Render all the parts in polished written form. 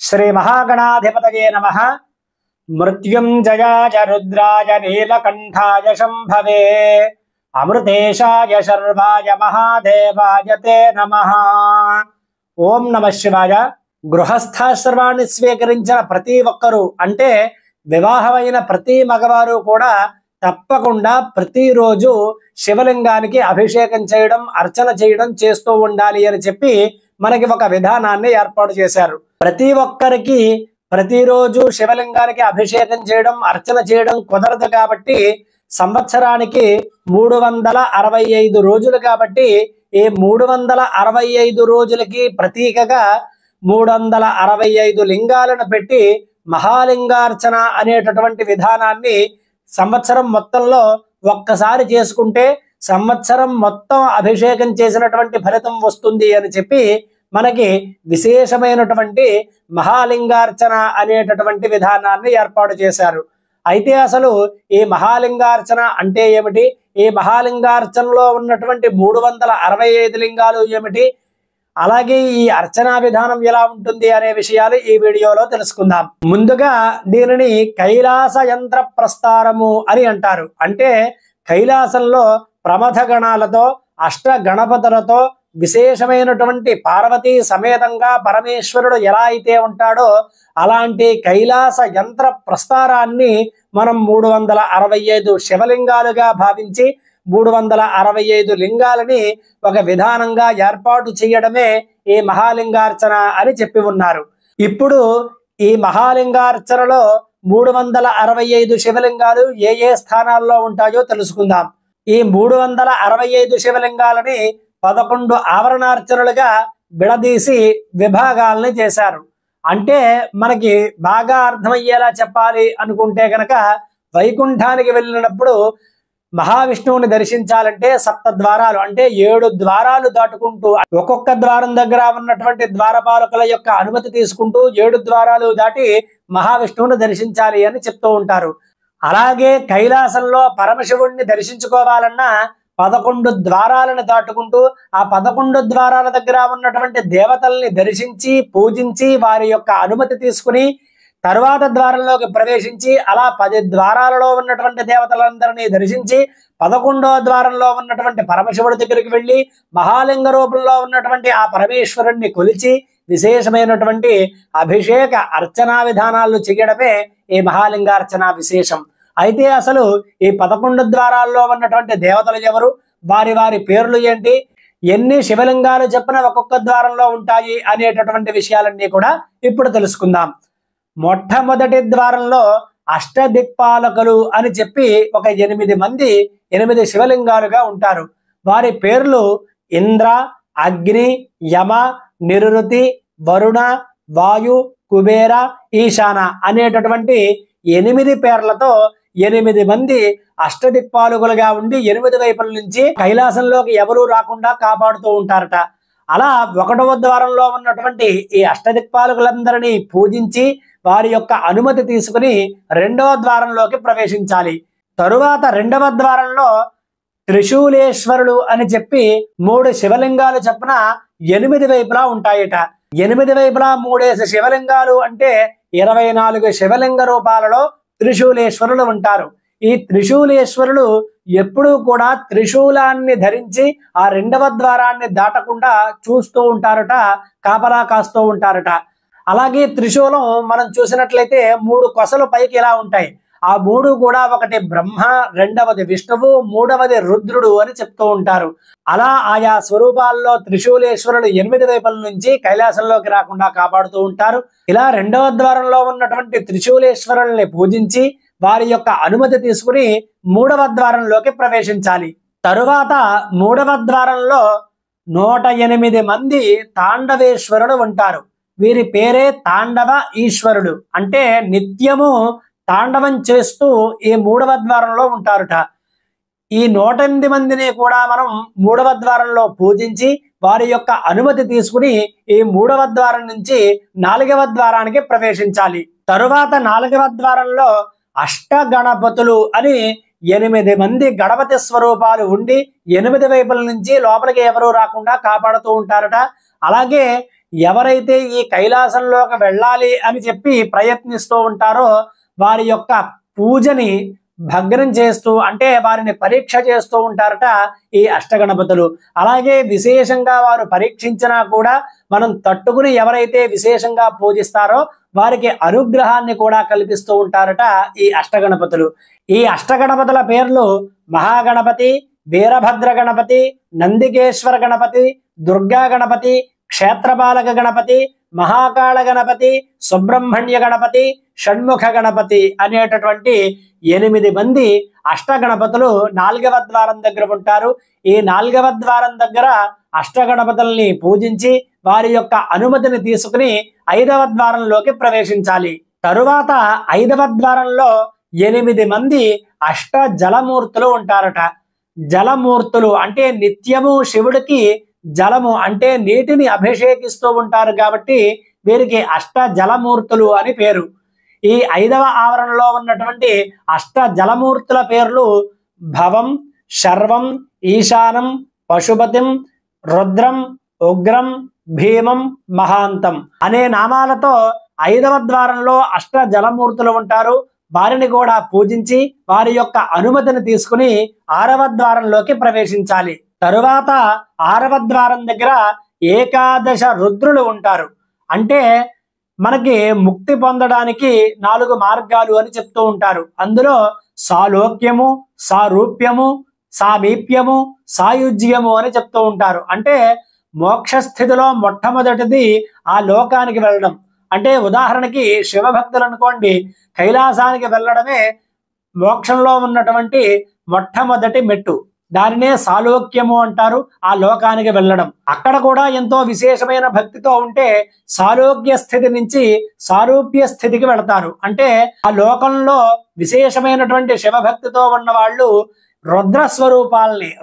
श्री महागणाधिपतये नमः। मृत्युंजयाय रुद्राय नीलकंठाय शंभवे अमृतेशाय शर्वाय महादेवाय ते नमः। ओम नमः शिवाय। గృహస్థాశ్రమాన్ని స్వీకరించిన ప్రతి ఒక్కరూ అంటే వివాహమైన ప్రతి మగవారు కూడా తప్పకుండా ప్రతిరోజు శివలింగానికి అభిషేకం చేయడం అర్చన చేయడం చేస్తూ ఉండాలి అని చెప్పి మనకి ఒక విధానాన్ని ఏర్పాటు చేశారు। ప్రతి ఒక్కరికి ప్రతిరోజు శివలింగానికి అభిషేకం చేయడం అర్చన చేయడం కుదరదు కాబట్టి సంవత్సరానికి 365 రోజులు కాబట్టి ఈ 365 రోజులకి ప్రతీకగా 365 లింగాలను పెట్టి మహాలింగార్చన అనేటటువంటి విధానాన్ని సంవత్సరం మొత్తంలో ఒక్కసారి చేసుకుంటే సంవత్సరం మొత్తం అభిషేకం చేసినటువంటి ఫలితం వస్తుంది అని చెప్పి మనకి విశేషమైనటువంటి మహాలింగార్చన అనేటటువంటి విధానాన్ని ఏర్పాటు చేశారు। అయితే అసలు ఈ మహాలింగార్చన అంటే ఏమిటి, ఈ మహాలింగార్చనలో ఉన్నటువంటి 365 లింగాలు ఏమిటి, అలాగే ఈ అర్చనా విధానం ఎలా ఉంటుంది అనే విషయాలు ఈ వీడియోలో తెలుసుకుందాం। ముందుగా దీనిని కైలాస యంత్ర ప్రస్తారము అని అంటారు। అంటే కైలాసంలో ప్రమథ గణాలతో అష్ట గణపతులతో విశేషమైనటువంటి పార్వతీ సమేతంగా పరమేశ్వరుడు ఎలా అయితే ఉంటాడో అలాంటి కైలాస యంత్ర ప్రస్తారాన్ని మనం 365 శివలింగాలుగా భావించి 365 లింగాలని ఒక విధానంగా ఏర్పాటు చేయడమే ఈ మహాలింగార్చన అని చెప్పి ఉన్నారు। ఇప్పుడు ఈ మహాలింగార్చనలో 365 శివలింగాలు ఏ ఏ స్థానాల్లో ఉంటాయో తెలుసుకుందాం। ఈ 365 శివలింగాలని 11 ఆవరణార్చనలుగా విడదీసి విభాగాలని చేశారు। అంటే మనకి బాగా అర్థమయ్యేలా చెప్పాలి అనుకుంటే కనుక వైకుంఠానికి వెళ్ళినప్పుడు మహావిష్ణువుని దర్శించాలంటే 7 ద్వారాలు అంటే 7 ద్వారాలు దాటుకుంటూ ఒక్కొక్క ద్వారం దగ్గర ఉన్నటువంటి ద్వారపాలకుల యొక్క అనుమతి తీసుకుంటూ 7 ద్వారాలు దాటి మహావిష్ణువుని దర్శించాలి అని చెప్తూ ఉంటారు। అలాగే కైలాసంలో పరమశివుణ్ణి దర్శించుకోవాలన్నా 11 ద్వారాలను దాటుకుంటూ ఆ 11 ద్వారాల దగ్గర ఉన్నటువంటి దేవతల్ని దర్శించి పూజించి వారి యొక్క అనుమతి తీసుకుని తరువాత ద్వారంలోకి ప్రవేశించి అలా 10 ద్వారాలలో ఉన్నటువంటి దేవతలందరినీ దర్శించి 11వ ద్వారంలో ఉన్నటువంటి పరమశివుడి దగ్గరికి వెళ్ళి మహాలింగ రూపంలో ఉన్నటువంటి ఆ పరమేశ్వరుణ్ణి కొలిచి విశేషమైనటువంటి అభిషేక అర్చనా విధానాలు చేయడమే ఈ మహాలింగార్చన విశేషం। అయితే అసలు ఈ 11 ద్వారాల్లో ఉన్నటువంటి దేవతలు ఎవరు, వారి వారి పేర్లు ఏంటి, ఎన్ని శివలింగాలు చెప్పిన ఒక్కొక్క ద్వారంలో ఉంటాయి అనేటటువంటి విషయాలన్నీ కూడా ఇప్పుడు తెలుసుకుందాం। మొట్టమొదటి ద్వారంలో అష్టదిక్పాలకులు అని చెప్పి ఒక 8 మంది 8 శివలింగాలుగా ఉంటారు। వారి పేర్లు ఇంద్ర, అగ్ని, యమ, నిరుతి, వరుణ, వాయు, కుబేర, ఈశాన అనేటటువంటి 8 పేర్లతో 8 మంది అష్టదిక్పాలకులుగా ఉండి 8 వైపుల నుంచి కైలాసంలోకి ఎవరూ రాకుండా కాపాడుతూ ఉంటారట। అలా 1వ ద్వారంలో ఉన్నటువంటి ఈ అష్టదిక్పాలకులందరినీ పూజించి వారి యొక్క అనుమతి తీసుకుని 2వ ద్వారంలోకి ప్రవేశించాలి। తరువాత 2వ ద్వారంలో త్రిశూలేశ్వరులు అని చెప్పి 3 శివలింగాలు చొప్పున 8 వైపులా ఉంటాయట। 8 వైపులా 3 శివలింగాలు అంటే 24 శివలింగ రూపాలలో త్రిశూలేశ్వరులు ఉంటారు। ఈ త్రిశూలేశ్వరులు ఎప్పుడూ కూడా త్రిశూలాన్ని ధరించి ఆ 2వ ద్వారాన్ని దాటకుండా చూస్తూ ఉంటారట, కాపలా కాస్తూ ఉంటారట। అలాగే త్రిశూలం మనం చూసినట్లయితే 3 కొసలు పైకి ఇలా ఉంటాయి। ఆ 3 కూడా ఒకటి బ్రహ్మ, 2వది విష్ణువు, 3వది రుద్రుడు అని చెప్తూ ఉంటారు। అలా ఆయా స్వరూపాల్లో త్రిశూలేశ్వరులు 8 వైపుల నుంచి కైలాసంలోకి రాకుండా కాపాడుతూ ఉంటారు। ఇలా 2వ ద్వారంలో ఉన్నటువంటి త్రిశూలేశ్వరుల్ని పూజించి వారి యొక్క అనుమతి తీసుకుని 3వ ద్వారంలోకి ప్రవేశించాలి। తరువాత 3వ ద్వారంలో 108 మంది తాండవేశ్వరులు ఉంటారు। వీరి పేరే తాండవ ఈశ్వరుడు, అంటే నిత్యము తాండవం చేస్తూ ఈ 3వ ద్వారంలో ఉంటారుట। ఈ 108 మందిని కూడా మనం 3వ ద్వారంలో పూజించి వారి యొక్క అనుమతి తీసుకుని ఈ 3వ ద్వారం నుంచి 4వ ద్వారానికి ప్రవేశించాలి। తరువాత 4వ ద్వారంలో అష్ట గణపతులు అని 8 మంది గణపతి స్వరూపాలు ఉండి 8 వైపుల నుంచి లోపలికి ఎవరూ రాకుండా కాపాడుతూ ఉంటారట। అలాగే ఎవరైతే ఈ కైలాసంలోకి వెళ్ళాలి అని చెప్పి ప్రయత్నిస్తూ ఉంటారో వారి యొక్క పూజని భగ్నం చేస్తూ, అంటే వారిని పరీక్ష చేస్తూ ఉంటారట ఈ అష్టగణపతులు. అలాగే విశేషంగా వారు పరీక్షించినా కూడా మనం తట్టుకుని ఎవరైతే విశేషంగా పూజిస్తారో వారికి అనుగ్రహాన్ని కూడా కల్పిస్తూ ఉంటారట ఈ అష్టగణపతులు. ఈ అష్టగణపతుల పేర్లు మహాగణపతి, వీరభద్ర గణపతి, నందికేశ్వర గణపతి, దుర్గా గణపతి, క్షేత్రపాలక గణపతి, మహాకాళ గణపతి, సుబ్రహ్మణ్య గణపతి, షణ్ముఖ గణపతి అనేటటువంటి 8 మంది అష్టగణపతులు 4వ ద్వారం దగ్గర ఉంటారు. ఈ 4వ ద్వారం దగ్గర అష్టగణపతుల్ని పూజించి వారి యొక్క అనుమతిని తీసుకుని 5వ ద్వారంలోకి ప్రవేశించాలి. తరువాత 5వ ద్వారంలో 8 మంది అష్ట జలమూర్తులు ఉంటారట. జలమూర్తులు అంటే నిత్యము శివుడికి జలము అంటే నీటిని అభిషేకిస్తూ ఉంటారు కాబట్టి వీరికి అష్ట జలమూర్తులు అని పేరు. ఈ 5వ ఆవరణలో ఉన్నటువంటి అష్ట జలమూర్తుల పేర్లు భవం, శర్వం, ఈశానం, పశుపతిం, రుద్రం, ఉగ్రం, భీమం, మహాంతం అనే నామాలతో 5వ ద్వారంలో అష్ట జలమూర్తులు ఉంటారు. వారిని కూడా పూజించి వారి యొక్క అనుమతిని తీసుకుని 6వ ద్వారంలోకి ప్రవేశించాలి. తరువాత 6వ ద్వారం దగ్గర ఏకాదశ రుద్రులు ఉంటారు. అంటే మనకి ముక్తి పొందడానికి 4 మార్గాలు అని చెప్తూ ఉంటారు. అందులో సాలోక్యము, సారూప్యము, సామీప్యము, సాయుజ్యము అని చెప్తూ ఉంటారు. అంటే మోక్ష స్థితిలో మొట్టమొదటిది ఆ లోకానికి వెళ్ళడం. అంటే ఉదాహరణకి శివభక్తులు అనుకోండి, కైలాసానికి వెళ్ళడమే మోక్షంలో ఉన్నటువంటి మొట్టమొదటి మెట్టు. దానినే సాలోక్యము అంటారు. ఆ లోకానికి వెళ్ళడం. అక్కడ కూడా ఎంతో విశేషమైన భక్తితో ఉంటే సాలోక్య స్థితి నుంచి సారూప్య స్థితికి వెళతారు. అంటే ఆ లోకంలో విశేషమైనటువంటి శివభక్తితో ఉన్న వాళ్ళు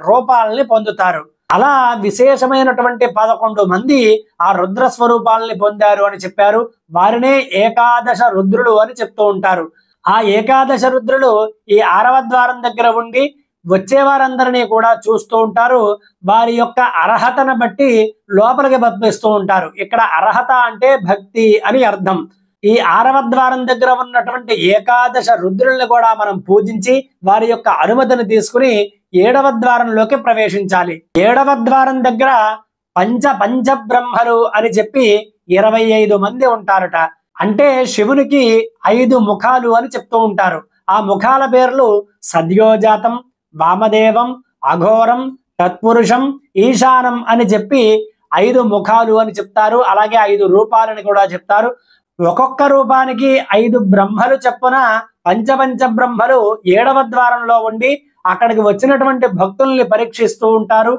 రూపాలని పొందుతారు. అలా విశేషమైనటువంటి 11 మంది ఆ రుద్ర స్వరూపాలని పొందారు అని చెప్పారు. వారినే ఏకాదశ రుద్రులు అని చెప్తూ ఉంటారు. ఆ ఏకాదశ రుద్రులు ఈ 6వ ద్వారం దగ్గర ఉండి వచ్చే వారందరినీ కూడా చూస్తూ ఉంటారు. వారి యొక్క అర్హతను బట్టి లోపలికి పంపిస్తూ ఉంటారు. ఇక్కడ అర్హత అంటే భక్తి అని అర్థం. ఈ 6వ ద్వారం దగ్గర ఉన్నటువంటి ఏకాదశ రుద్రుల్ని కూడా మనం పూజించి వారి యొక్క అనుమతిని తీసుకుని 7వ ద్వారంలోకి ప్రవేశించాలి. 7వ ద్వారం దగ్గర పంచబ్రహ్మలు అని చెప్పి 25 మంది ఉంటారట. అంటే శివునికి 5 ముఖాలు అని చెప్తూ ఉంటారు. ఆ ముఖాల పేర్లు సద్యోజాతం, వామదేవం, అఘోరం, తత్పురుషం, ఈశానం అని చెప్పి 5 ముఖాలు అని చెప్తారు. అలాగే 5 రూపాలని కూడా చెప్తారు. ఒక్కొక్క రూపానికి 5 బ్రహ్మలు చెప్పున పంచ బ్రహ్మలు 7వ ద్వారంలో ఉండి అక్కడికి వచ్చినటువంటి భక్తుల్ని పరీక్షిస్తూ ఉంటారు.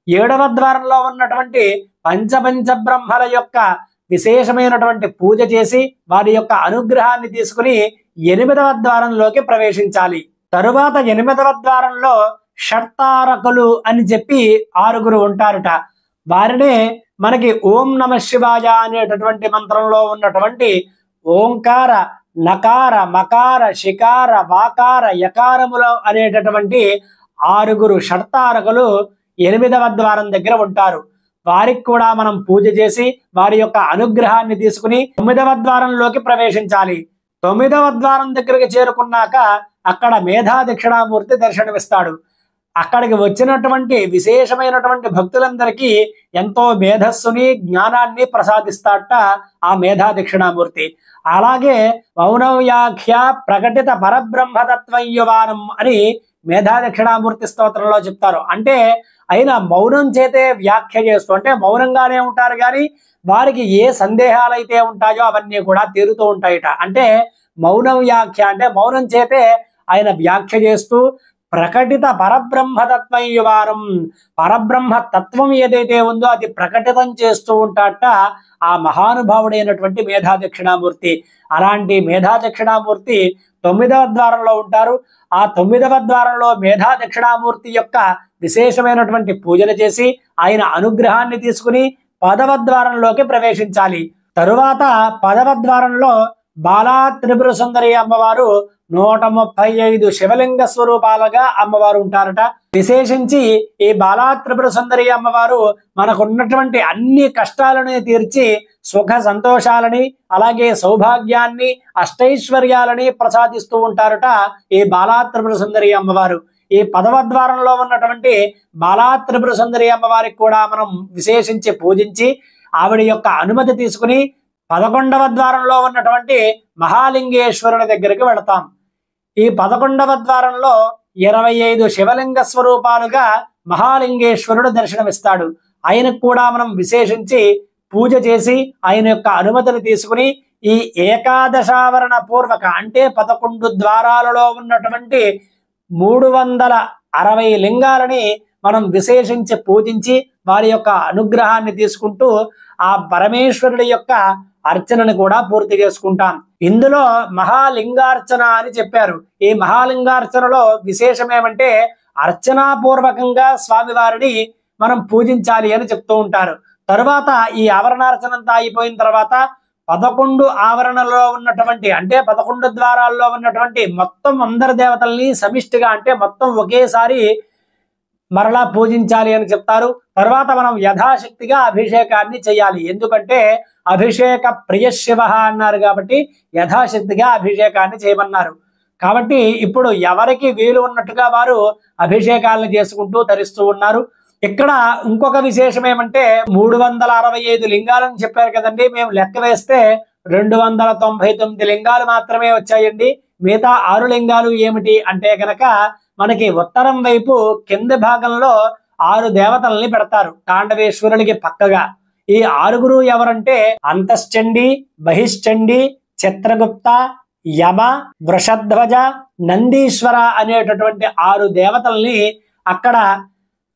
7వ ద్వారంలో ఉన్నటువంటి పంచ బ్రహ్మల యొక్క విశేషమైనటువంటి పూజ చేసి వారి యొక్క అనుగ్రహాన్ని తీసుకుని 8వ ద్వారంలోకి ప్రవేశించాలి. తరువాత 8వ ద్వారంలో షట్తారకులు అని చెప్పి 6 ఉంటారట. వారినే మనకి ఓం నమ శివాయ అనేటటువంటి మంత్రంలో ఉన్నటువంటి ఓంకార, నకార, మకార, శికార, వాకార, యకారములు అనేటటువంటి 6 షట్తారకులు 8వ ద్వారం దగ్గర ఉంటారు. వారికి కూడా మనం పూజ చేసి వారి యొక్క అనుగ్రహాన్ని తీసుకుని 9వ ద్వారంలోకి ప్రవేశించాలి. 9వ ద్వారం దగ్గరికి చేరుకున్నాక అక్కడ మేధా దక్షిణామూర్తి దర్శనమిస్తాడు. అక్కడికి వచ్చినటువంటి విశేషమైనటువంటి భక్తులందరికీ ఎంతో మేధస్సుని, జ్ఞానాన్ని ప్రసాదిస్తాట ఆ మేధా దక్షిణామూర్తి. అలాగే మౌనవ్యాఖ్య ప్రకటిత పరబ్రహ్మతత్వయువానం అని మేధా దక్షిణామూర్తి స్తోత్రంలో చెప్తారు. అంటే ఆయన మౌనం చేతే వ్యాఖ్య చేస్తూ, అంటే మౌనంగానే ఉంటారు కానీ వారికి ఏ సందేహాలైతే ఉంటాయో అవన్నీ కూడా తీరుతూ ఉంటాయిట. అంటే మౌన వ్యాఖ్య అంటే మౌనం చేతే ఆయన వ్యాఖ్య చేస్తూ ప్రకటిత పరబ్రహ్మతత్వయువారం, పరబ్రహ్మ తత్వం ఏదైతే ఉందో అది ప్రకటితం చేస్తూ ఉంటాట ఆ మహానుభావుడైనటువంటి మేధా దక్షిణామూర్తి. అలాంటి మేధా దక్షిణామూర్తి 9వ ద్వారంలో ఉంటారు. ఆ 9వ ద్వారంలో మేధా దక్షిణామూర్తి యొక్క విశేషమైనటువంటి పూజలు చేసి ఆయన అనుగ్రహాన్ని తీసుకుని 10వ ద్వారంలోకి ప్రవేశించాలి. తరువాత 10వ ద్వారంలో బాలా త్రిపుర సుందరి అమ్మవారు 135 శివలింగ స్వరూపాలుగా అమ్మవారు ఉంటారట. విశేషించి ఈ బాలా త్రిపుర సుందరి అమ్మవారు మనకున్నటువంటి అన్ని కష్టాలని తీర్చి సుఖ సంతోషాలని అలాగే సౌభాగ్యాన్ని అష్టైశ్వర్యాలని ప్రసాదిస్తూ ఉంటారట ఈ బాలా త్రిపుర సుందరి అమ్మవారు. ఈ 10వ ద్వారంలో ఉన్నటువంటి బాలా త్రిపుర సుందరి అమ్మవారికి కూడా మనం విశేషించి పూజించి ఆవిడ యొక్క అనుమతి తీసుకుని 11వ ద్వారంలో ఉన్నటువంటి మహాలింగేశ్వరుని దగ్గరికి వెళతాం. ఈ 11వ ద్వారంలో 25 శివలింగ స్వరూపాలుగా మహాలింగేశ్వరుడు దర్శనమిస్తాడు. ఆయనకు కూడా మనం విశేషించి పూజ చేసి ఆయన యొక్క అనుమతిని తీసుకుని ఈ ఏకాదశావరణ పూర్వక అంటే 11 ద్వారాలలో ఉన్నటువంటి 360 లింగాలని మనం విశేషించి పూజించి వారి యొక్క అనుగ్రహాన్ని తీసుకుంటూ ఆ పరమేశ్వరుడి యొక్క అర్చనను కూడా పూర్తి చేసుకుంటాం. ఇందులో మహాలింగార్చన అని చెప్పారు. ఈ మహాలింగార్చనలో విశేషం ఏమంటే అర్చనాపూర్వకంగా స్వామివారిని మనం పూజించాలి అని చెప్తూ ఉంటారు. తరువాత ఈ ఆవరణార్చన అంతా అయిపోయిన తర్వాత 11 ఆవరణలో ఉన్నటువంటి అంటే 11 ద్వారాల్లో ఉన్నటువంటి మొత్తం అందరి దేవతల్ని సమిష్టిగా అంటే మొత్తం ఒకేసారి మరలా పూజించాలి అని చెప్తారు. తర్వాత మనం యథాశక్తిగా అభిషేకాన్ని చేయాలి. ఎందుకంటే అభిషేక ప్రియ శివ అన్నారు కాబట్టి యథాశక్తిగా అభిషేకాన్ని చేయమన్నారు. కాబట్టి ఇప్పుడు ఎవరికి వీలు ఉన్నట్టుగా వారు అభిషేకాలను చేసుకుంటూ తరిస్తూ ఉన్నారు. ఇక్కడ ఇంకొక విశేషం ఏమంటే 365 లింగాలని చెప్పారు కదండి. మేము లెక్క వేస్తే 299 లింగాలు మాత్రమే వచ్చాయండి. మిగతా 6 లింగాలు ఏమిటి అంటే కనుక మనకి ఉత్తరం వైపు కింది భాగంలో 6 దేవతల్ని పెడతారు తాండవేశ్వరునికి పక్కగా. ఈ 6 ఎవరంటే అంతశ్చండి, బహిశ్చండి, చిత్రగుప్త, యమ, వృషధ్వజ, నందీశ్వర అనేటటువంటి 6 దేవతల్ని అక్కడ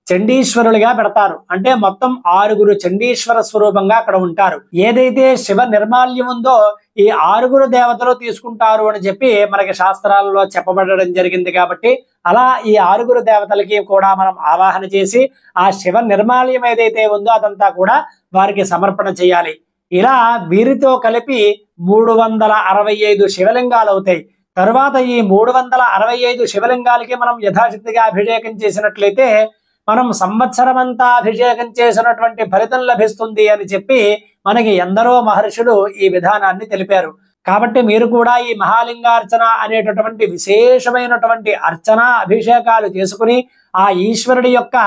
చండీశ్వరులుగా పెడతారు. అంటే మొత్తం 6 చండీశ్వర స్వరూపంగా అక్కడ ఉంటారు. ఏదైతే శివ నిర్మాల్యం ఉందో ఈ 6 దేవతలు తీసుకుంటారు అని చెప్పి మనకి శాస్త్రాలలో చెప్పబడడం జరిగింది. కాబట్టి అలా ఈ 6 దేవతలకి కూడా మనం ఆవాహన చేసి ఆ శివ నిర్మాల్యం ఏదైతే ఉందో అదంతా కూడా వారికి సమర్పణ చేయాలి. ఇలా వీరితో కలిపి 365 శివలింగాలు అవుతాయి. తరువాత ఈ 365 శివలింగాలకి మనం యథాశక్తిగా అభిషేకం చేసినట్లయితే మనం సంవత్సరం అంతా అభిషేకం చేసినటువంటి ఫలితం లభిస్తుంది అని చెప్పి మనకి ఎందరో మహర్షులు ఈ విధానాన్ని తెలిపారు. కాబట్టి మీరు కూడా ఈ మహాలింగార్చన అనేటటువంటి విశేషమైనటువంటి అర్చన అభిషేకాలు చేసుకుని ఆ ఈశ్వరుడి యొక్క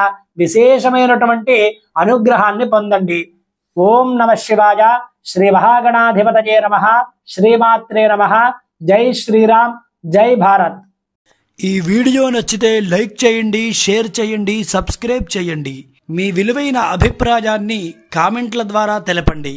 విశేషమైనటువంటి అనుగ్రహాన్ని పొందండి. ఓం నమః శివాయ. శ్రీ మహాగణాధిపతయే నమః. శ్రీమాత్రే నమః. జై శ్రీరామ్. జై భారత్. ఈ వీడియో నచ్చితే లైక్ చేయండి, షేర్ చేయండి, సబ్స్క్రైబ్ చేయండి. మీ విలువైన అభిప్రాయాన్ని కామెంట్ల ద్వారా తెలపండి.